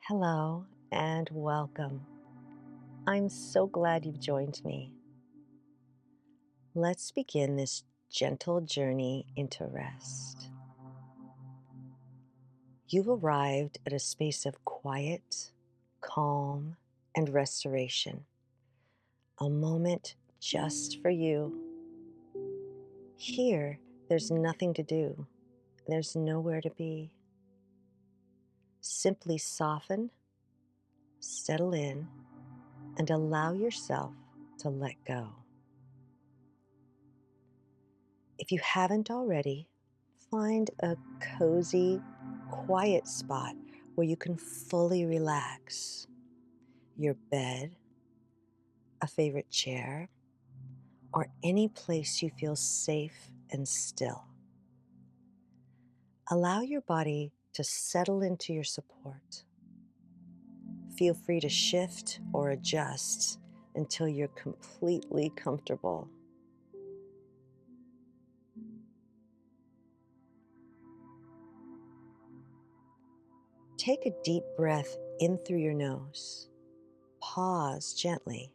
Hello and welcome. I'm so glad you've joined me. Let's begin this gentle journey into rest. You've arrived at a space of quiet, calm, and restoration, a moment just for you. Here, there's nothing to do, there's nowhere to be. Simply soften, settle in, and allow yourself to let go. If you haven't already, find a cozy, quiet spot where you can fully relax. Your bed, a favorite chair, or any place you feel safe and still. Allow your body to settle into your support. Feel free to shift or adjust until you're completely comfortable. Take a deep breath in through your nose. Pause gently,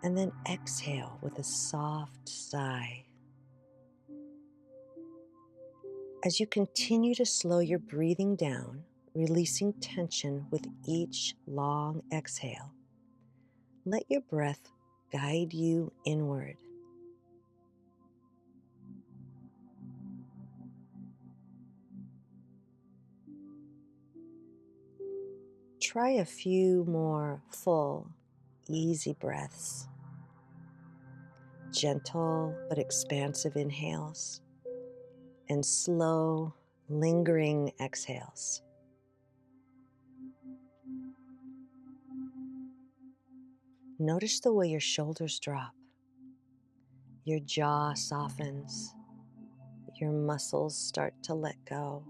and then exhale with a soft sigh. As you continue to slow your breathing down, releasing tension with each long exhale, let your breath guide you inward. Try a few more full, easy breaths, gentle but expansive inhales, and slow, lingering exhales. Notice the way your shoulders drop, your jaw softens, your muscles start to let go.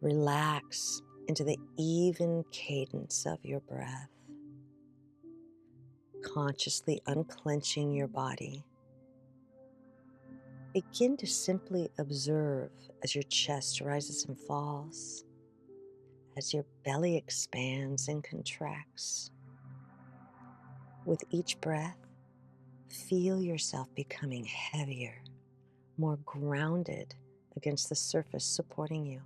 Relax into the even cadence of your breath, consciously unclenching your body. Begin to simply observe as your chest rises and falls, as your belly expands and contracts. With each breath, feel yourself becoming heavier, more grounded against the surface supporting you.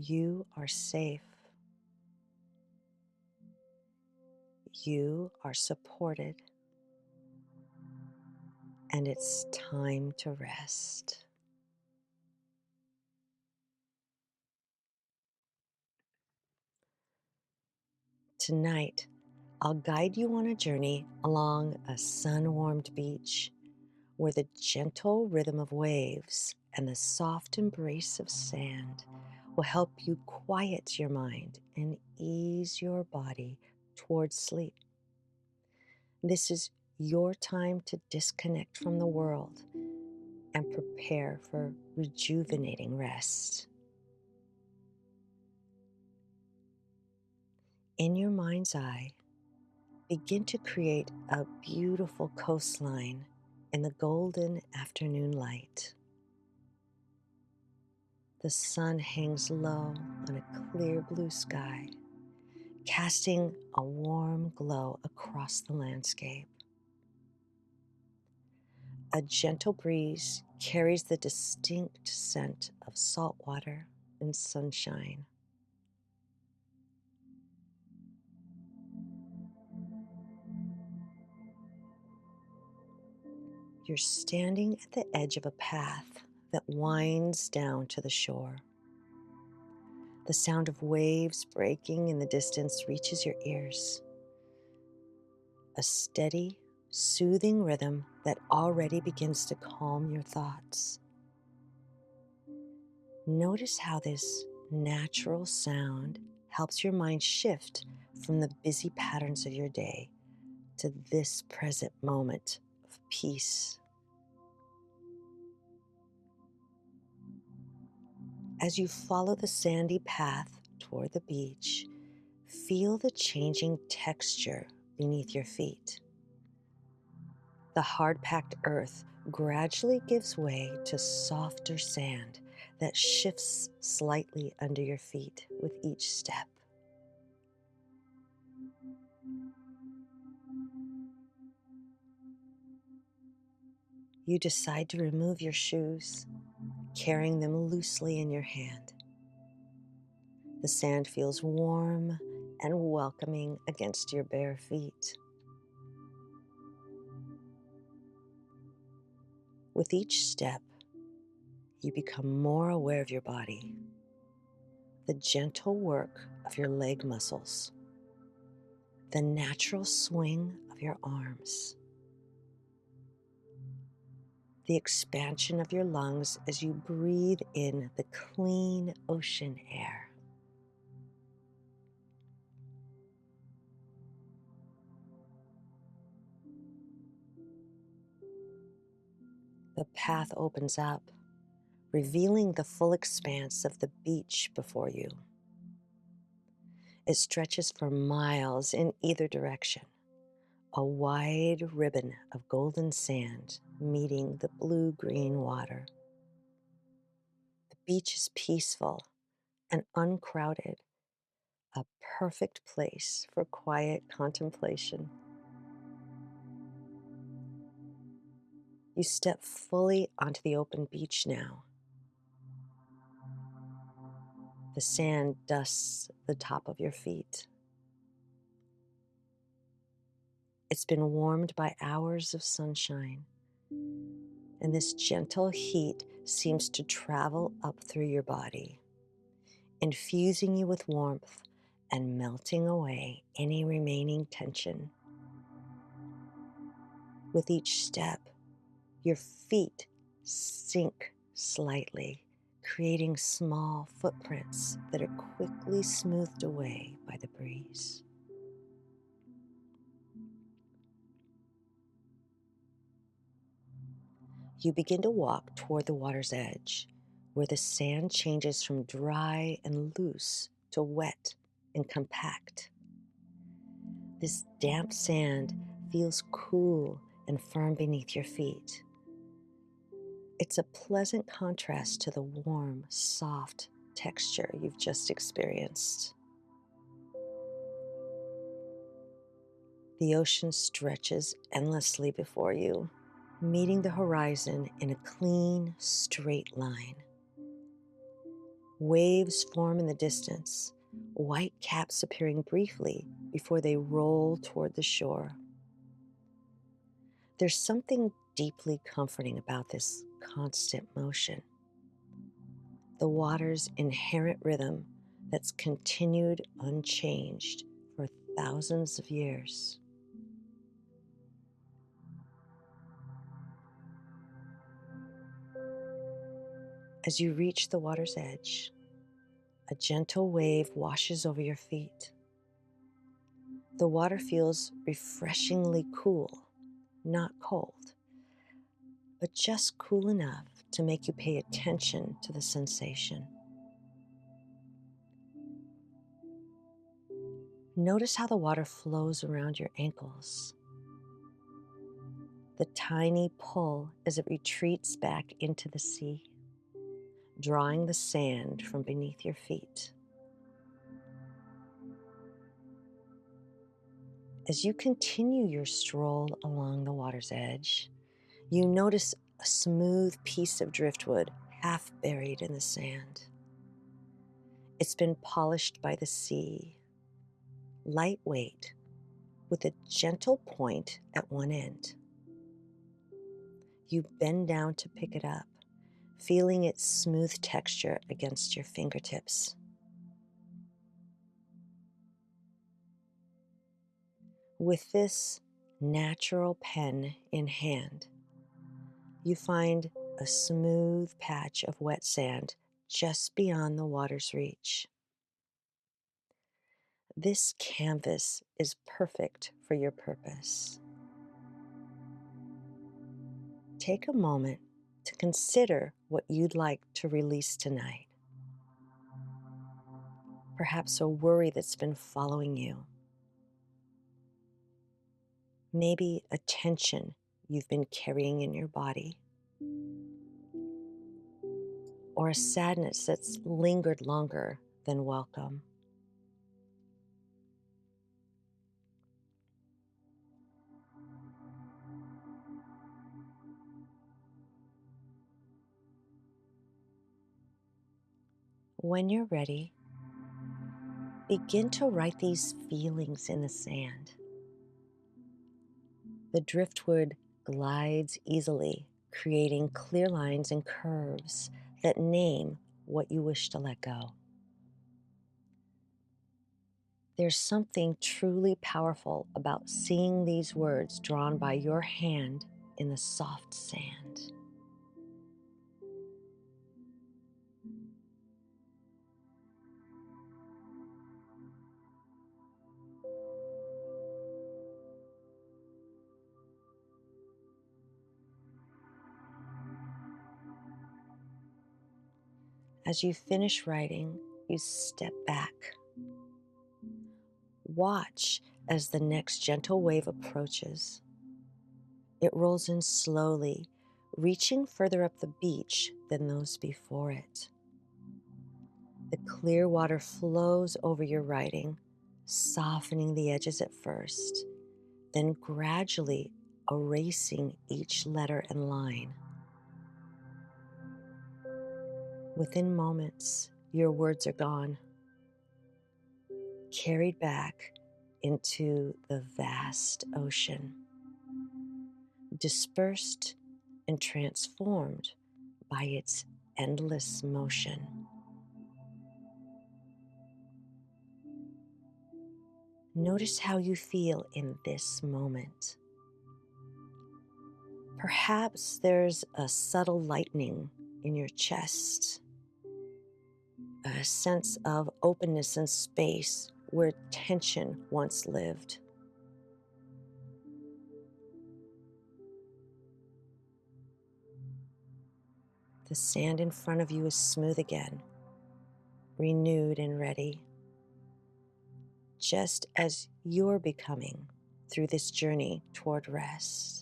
You are safe. You are supported. And it's time to rest. Tonight, I'll guide you on a journey along a sun-warmed beach where the gentle rhythm of waves and the soft embrace of sand will help you quiet your mind and ease your body towards sleep. This is your time to disconnect from the world and prepare for rejuvenating rest. In your mind's eye, begin to create a beautiful coastline in the golden afternoon light. The sun hangs low on a clear blue sky, casting a warm glow across the landscape. A gentle breeze carries the distinct scent of salt water and sunshine. You're standing at the edge of a path that winds down to the shore. The sound of waves breaking in the distance reaches your ears. A steady, soothing rhythm that already begins to calm your thoughts. Notice how this natural sound helps your mind shift from the busy patterns of your day to this present moment of peace. As you follow the sandy path toward the beach, Feel the changing texture beneath your feet. The hard-packed earth gradually gives way to softer sand that shifts slightly under your feet with each step. You decide to remove your shoes, carrying them loosely in your hand. The sand feels warm and welcoming against your bare feet. With each step, you become more aware of your body, the gentle work of your leg muscles, the natural swing of your arms, the expansion of your lungs as you breathe in the clean ocean air. The path opens up, revealing the full expanse of the beach before you. It stretches for miles in either direction, a wide ribbon of golden sand meeting the blue-green water. The beach is peaceful and uncrowded, a perfect place for quiet contemplation. You step fully onto the open beach now. The sand dusts the top of your feet. It's been warmed by hours of sunshine, and this gentle heat seems to travel up through your body, infusing you with warmth and melting away any remaining tension. With each step, your feet sink slightly, creating small footprints that are quickly smoothed away by the breeze. You begin to walk toward the water's edge, where the sand changes from dry and loose to wet and compact. This damp sand feels cool and firm beneath your feet. It's a pleasant contrast to the warm, soft texture you've just experienced. The ocean stretches endlessly before you, meeting the horizon in a clean, straight line. Waves form in the distance, white caps appearing briefly before they roll toward the shore. There's something deeply comforting about this constant motion, the water's inherent rhythm that's continued unchanged for thousands of years. As you reach the water's edge, a gentle wave washes over your feet. The water feels refreshingly cool, not cold, but just cool enough to make you pay attention to the sensation. Notice how the water flows around your ankles, the tiny pull as it retreats back into the sea, drawing the sand from beneath your feet. As you continue your stroll along the water's edge, you notice a smooth piece of driftwood half buried in the sand. It's been polished by the sea, lightweight, with a gentle point at one end. You bend down to pick it up, feeling its smooth texture against your fingertips. With this natural pen in hand, you find a smooth patch of wet sand just beyond the water's reach. This canvas is perfect for your purpose. Take a moment to consider what you'd like to release tonight. perhaps a worry that's been following you, maybe a tension you've been carrying in your body, or a sadness that's lingered longer than welcome. When you're ready, begin to write these feelings in the sand. The driftwood glides easily, creating clear lines and curves that name what you wish to let go. There's something truly powerful about seeing these words drawn by your hand in the soft sand. As you finish writing, you step back. Watch as the next gentle wave approaches. It rolls in slowly, reaching further up the beach than those before it. The clear water flows over your writing, softening the edges at first, then gradually erasing each letter and line. Within moments, your words are gone, carried back into the vast ocean, dispersed and transformed by its endless motion. Notice how you feel in this moment. Perhaps there's a subtle lightening in your chest, a sense of openness and space where tension once lived. The sand in front of you is smooth again, renewed and ready, just as you're becoming through this journey toward rest.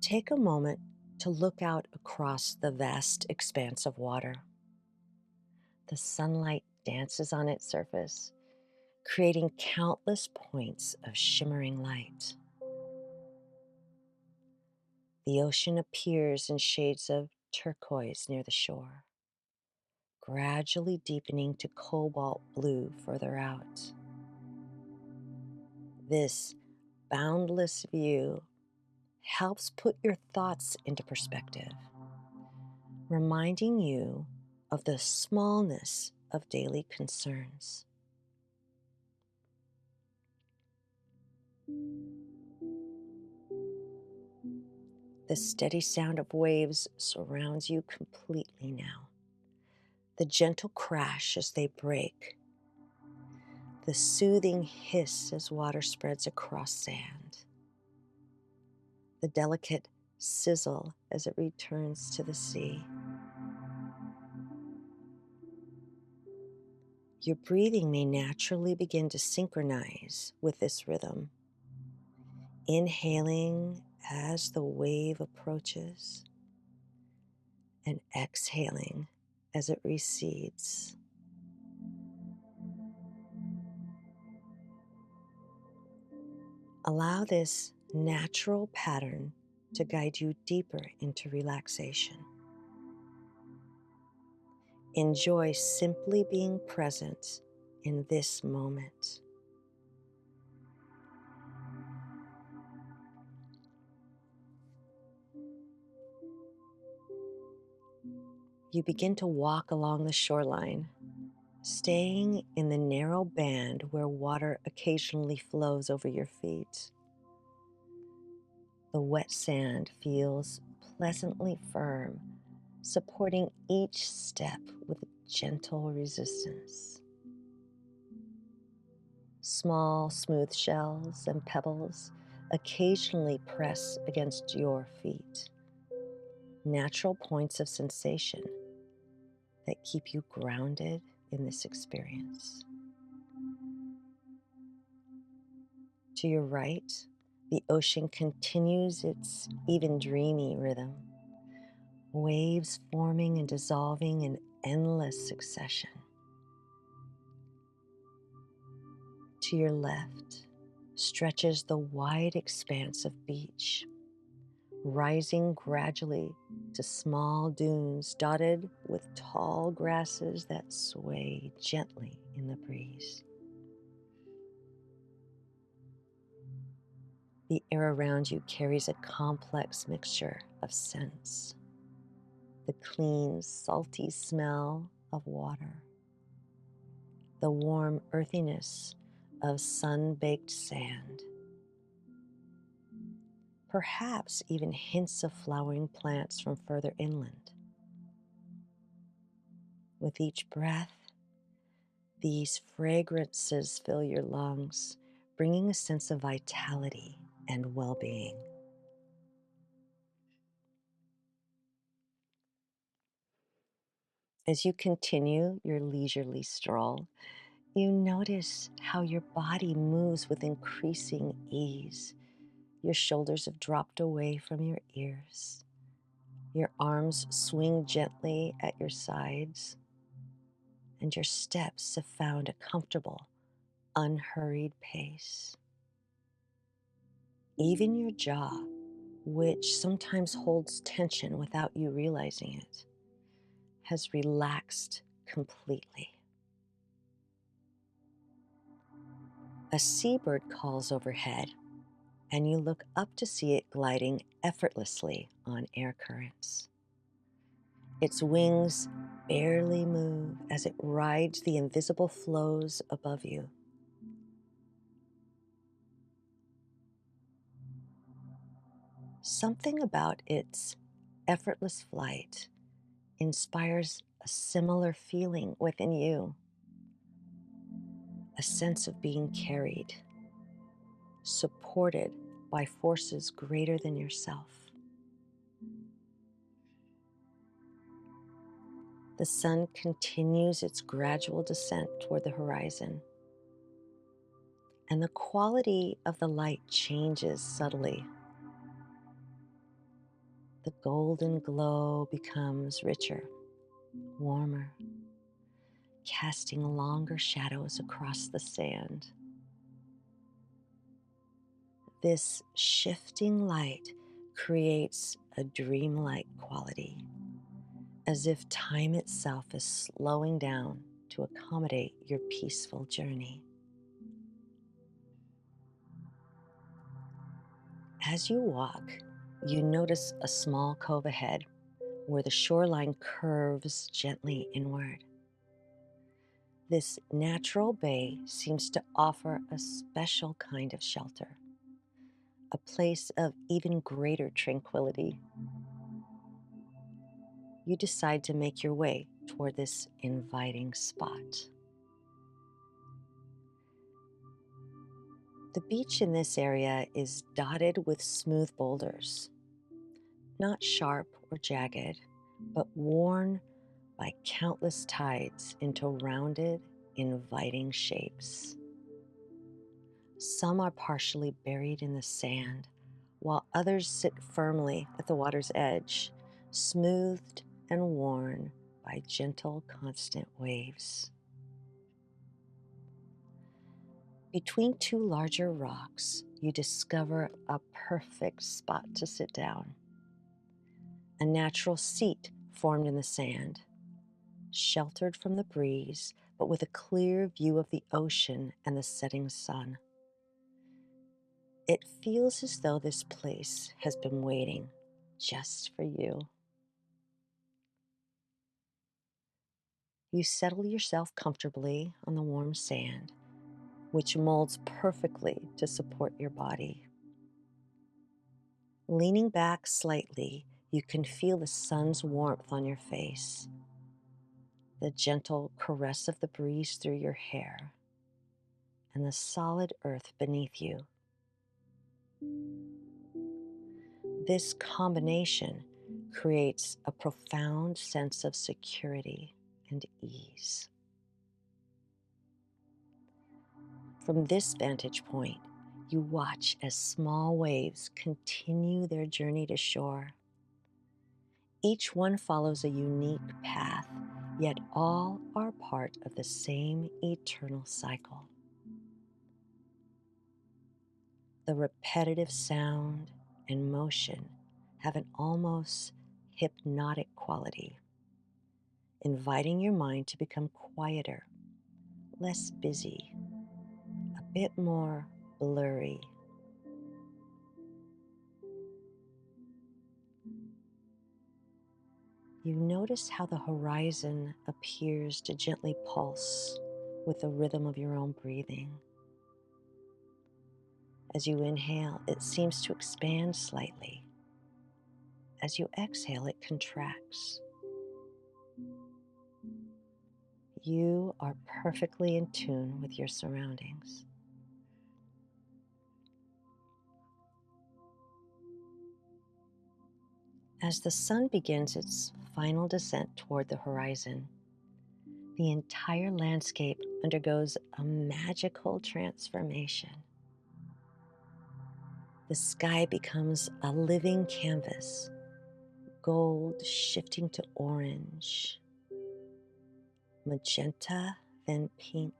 Take a moment to look out across the vast expanse of water. The sunlight dances on its surface, creating countless points of shimmering light. The ocean appears in shades of turquoise near the shore, gradually deepening to cobalt blue further out. This boundless view helps put your thoughts into perspective, reminding you of the smallness of daily concerns. The steady sound of waves surrounds you completely now. The gentle crash as they break, the soothing hiss as water spreads across sand, the delicate sizzle as it returns to the sea. Your breathing may naturally begin to synchronize with this rhythm, inhaling as the wave approaches and exhaling as it recedes. Allow this natural pattern to guide you deeper into relaxation. Enjoy simply being present in this moment. You begin to walk along the shoreline, staying in the narrow band where water occasionally flows over your feet. The wet sand feels pleasantly firm, supporting each step with gentle resistance. Small, smooth shells and pebbles occasionally press against your feet, natural points of sensation that keep you grounded in this experience. To your right, the ocean continues its even dreamy rhythm, waves forming and dissolving in endless succession. To your left stretches the wide expanse of beach, rising gradually to small dunes dotted with tall grasses that sway gently in the breeze. The air around you carries a complex mixture of scents: the clean, salty smell of water, the warm earthiness of sun-baked sand, perhaps even hints of flowering plants from further inland. With each breath, these fragrances fill your lungs, bringing a sense of vitality and well-being. As you continue your leisurely stroll, you notice how your body moves with increasing ease. Your shoulders have dropped away from your ears. Your arms swing gently at your sides, and your steps have found a comfortable, unhurried pace. Even your jaw, which sometimes holds tension without you realizing it, has relaxed completely. A seabird calls overhead, and you look up to see it gliding effortlessly on air currents. Its wings barely move as it rides the invisible flows above you. Something about its effortless flight inspires a similar feeling within you, a sense of being carried, supported by forces greater than yourself. The sun continues its gradual descent toward the horizon, and the quality of the light changes subtly. The golden glow becomes richer, warmer, casting longer shadows across the sand. This shifting light creates a dreamlike quality, as if time itself is slowing down to accommodate your peaceful journey. As you walk, you notice a small cove ahead where the shoreline curves gently inward. This natural bay seems to offer a special kind of shelter, a place of even greater tranquility. You decide to make your way toward this inviting spot. The beach in this area is dotted with smooth boulders, not sharp or jagged, but worn by countless tides into rounded, inviting shapes. Some are partially buried in the sand, while others sit firmly at the water's edge, smoothed and worn by gentle, constant waves. Between two larger rocks, you discover a perfect spot to sit down. A natural seat formed in the sand, sheltered from the breeze, but with a clear view of the ocean and the setting sun. It feels as though this place has been waiting just for you. You settle yourself comfortably on the warm sand, which molds perfectly to support your body. Leaning back slightly, you can feel the sun's warmth on your face, the gentle caress of the breeze through your hair, and the solid earth beneath you. This combination creates a profound sense of security and ease. From this vantage point, you watch as small waves continue their journey to shore. Each one follows a unique path, yet all are part of the same eternal cycle. The repetitive sound and motion have an almost hypnotic quality, inviting your mind to become quieter, less busy, a bit more blurry. You notice how the horizon appears to gently pulse with the rhythm of your own breathing. As you inhale, it seems to expand slightly. As you exhale, it contracts. You are perfectly in tune with your surroundings. As the sun begins its final descent toward the horizon, the entire landscape undergoes a magical transformation. The sky becomes a living canvas, gold shifting to orange, magenta, then pink,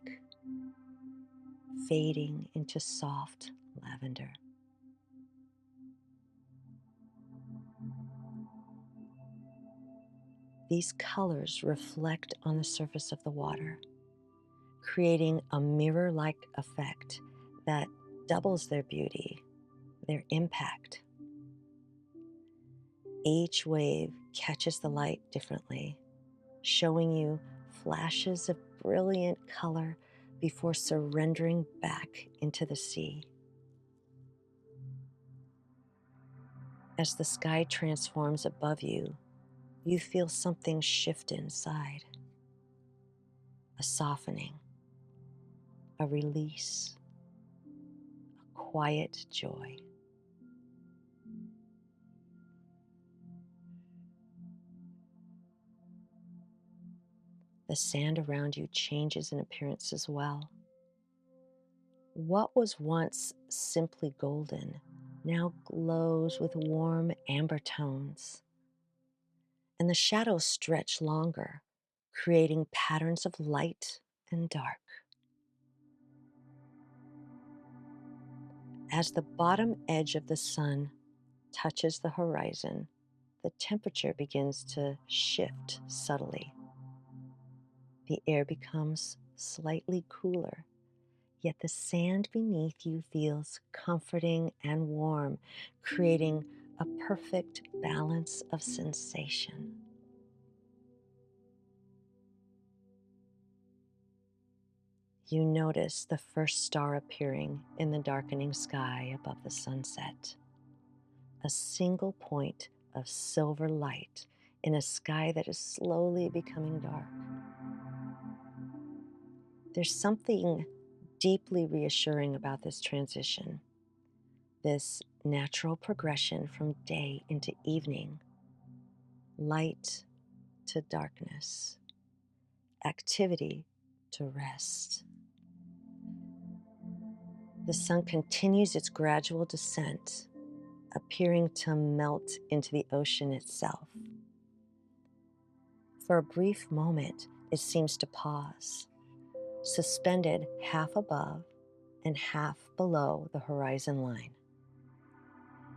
fading into soft lavender. These colors reflect on the surface of the water, creating a mirror-like effect that doubles their beauty, their impact. Each wave catches the light differently, showing you flashes of brilliant color before surrendering back into the sea. As the sky transforms above you, you feel something shift inside, a softening, a release, a quiet joy. The sand around you changes in appearance as well. What was once simply golden now glows with warm amber tones, and the shadows stretch longer, creating patterns of light and dark. As the bottom edge of the sun touches the horizon, the temperature begins to shift subtly. The air becomes slightly cooler, yet the sand beneath you feels comforting and warm, creating a perfect balance of sensation. You notice the first star appearing in the darkening sky above the sunset, a single point of silver light in a sky that is slowly becoming dark. There's something deeply reassuring about this transition, this natural progression from day into evening, light to darkness, activity to rest. The sun continues its gradual descent, appearing to melt into the ocean itself. For a brief moment, it seems to pause, suspended half above and half below the horizon line.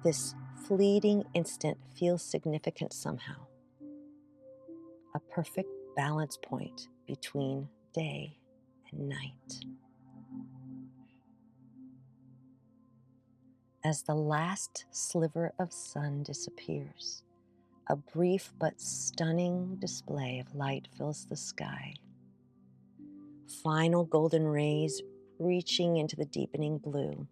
This fleeting instant feels significant somehow, a perfect balance point between day and night. As the last sliver of sun disappears, a brief but stunning display of light fills the sky. Final golden rays reaching into the deepening blue.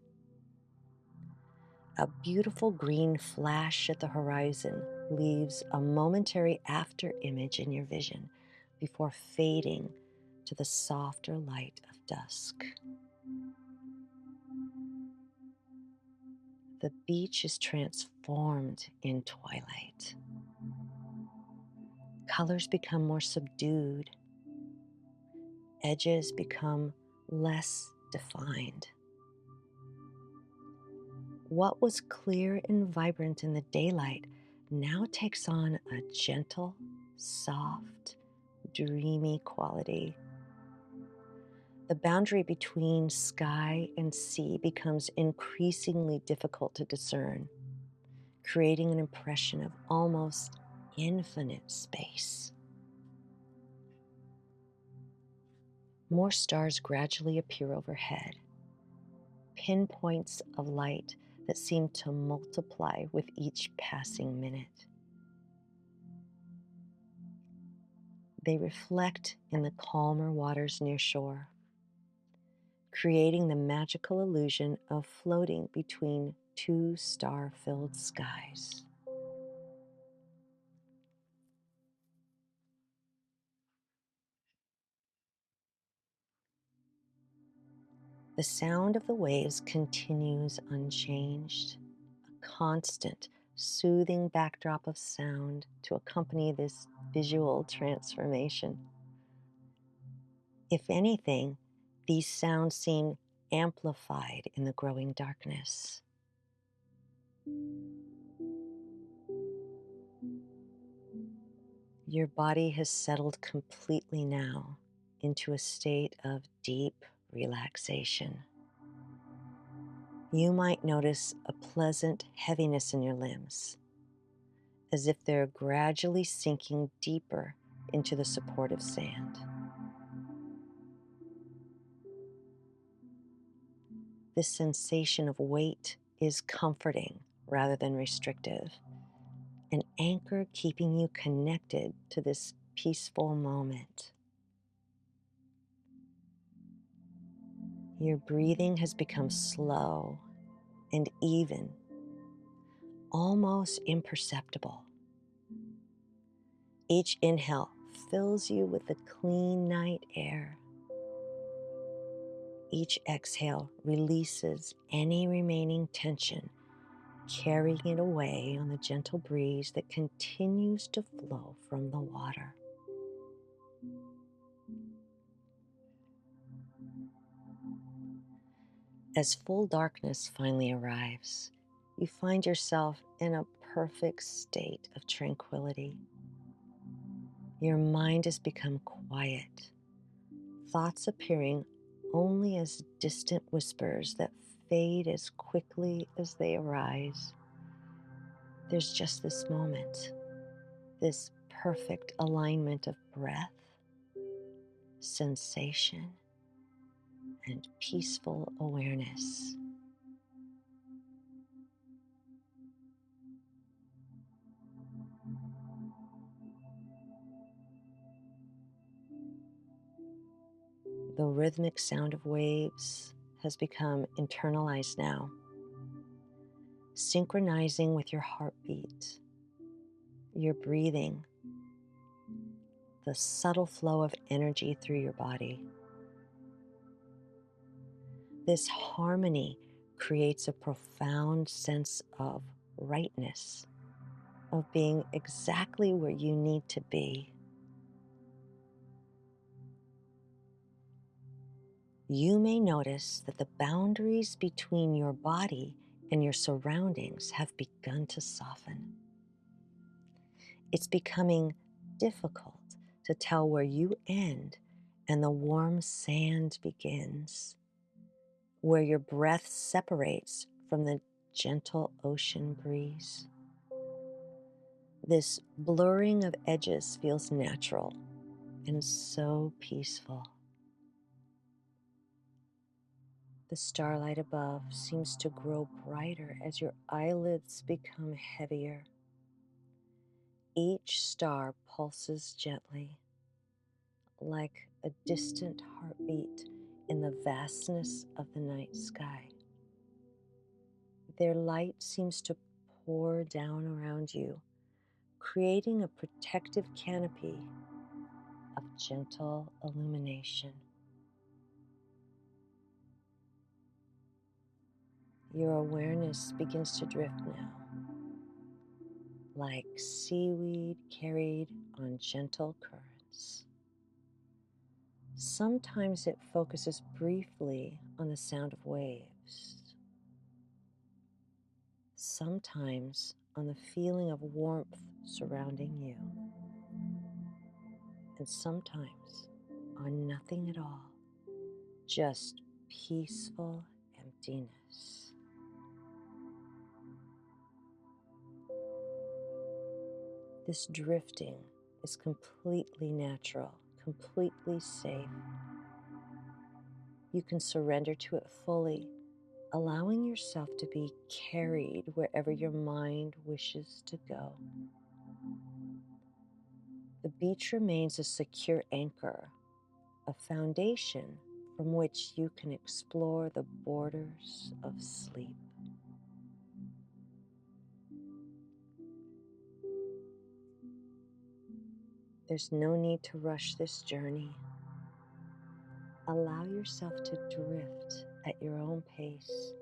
A beautiful green flash at the horizon leaves a momentary after image in your vision before fading to the softer light of dusk. The beach is transformed in twilight. Colors become more subdued, edges become less defined. What was clear and vibrant in the daylight now takes on a gentle, soft, dreamy quality. The boundary between sky and sea becomes increasingly difficult to discern, creating an impression of almost infinite space. More stars gradually appear overhead, pinpoints of light that seem to multiply with each passing minute. They reflect in the calmer waters near shore, creating the magical illusion of floating between two star-filled skies. The sound of the waves continues unchanged, a constant, soothing backdrop of sound to accompany this visual transformation. If anything, these sounds seem amplified in the growing darkness. Your body has settled completely now into a state of deep relaxation. You might notice a pleasant heaviness in your limbs, as if they're gradually sinking deeper into the supportive sand. This sensation of weight is comforting rather than restrictive, an anchor keeping you connected to this peaceful moment. Your breathing has become slow and even, almost imperceptible. Each inhale fills you with the clean night air. Each exhale releases any remaining tension, carrying it away on the gentle breeze that continues to flow from the water. As full darkness finally arrives, you find yourself in a perfect state of tranquility. Your mind has become quiet, thoughts appearing only as distant whispers that fade as quickly as they arise. There's just this moment, this perfect alignment of breath, sensation, and peaceful awareness. The rhythmic sound of waves has become internalized now, synchronizing with your heartbeat, your breathing, the subtle flow of energy through your body. This harmony creates a profound sense of rightness, of being exactly where you need to be. You may notice that the boundaries between your body and your surroundings have begun to soften. It's becoming difficult to tell where you end and the warm sand begins, where your breath separates from the gentle ocean breeze. This blurring of edges feels natural and so peaceful. The starlight above seems to grow brighter as your eyelids become heavier. Each star pulses gently, like a distant heartbeat in the vastness of the night sky. Their light seems to pour down around you, creating a protective canopy of gentle illumination. Your awareness begins to drift now, like seaweed carried on gentle currents. Sometimes it focuses briefly on the sound of waves, sometimes on the feeling of warmth surrounding you, and sometimes on nothing at all, just peaceful emptiness. This drifting is completely natural, completely safe. You can surrender to it fully, allowing yourself to be carried wherever your mind wishes to go. The beach remains a secure anchor, a foundation from which you can explore the borders of sleep. There's no need to rush this journey. Allow yourself to drift at your own pace,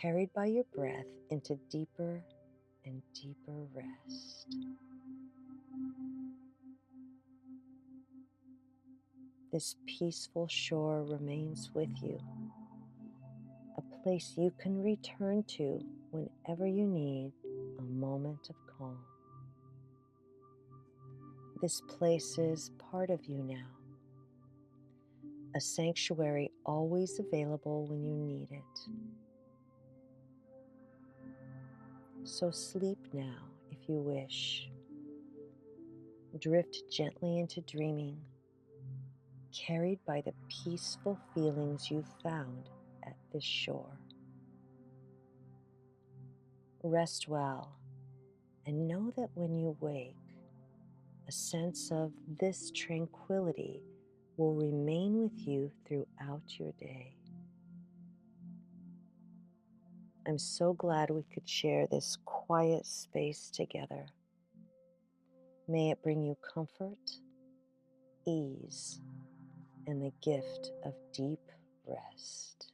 carried by your breath into deeper and deeper rest. This peaceful shore remains with you, a place you can return to whenever you need a moment of calm. This place is part of you now, a sanctuary always available when you need it. So sleep now if you wish. Drift gently into dreaming, carried by the peaceful feelings you found at this shore. Rest well and know that when you wake, a sense of this tranquility will remain with you throughout your day. I'm so glad we could share this quiet space together. May it bring you comfort, ease, and the gift of deep rest.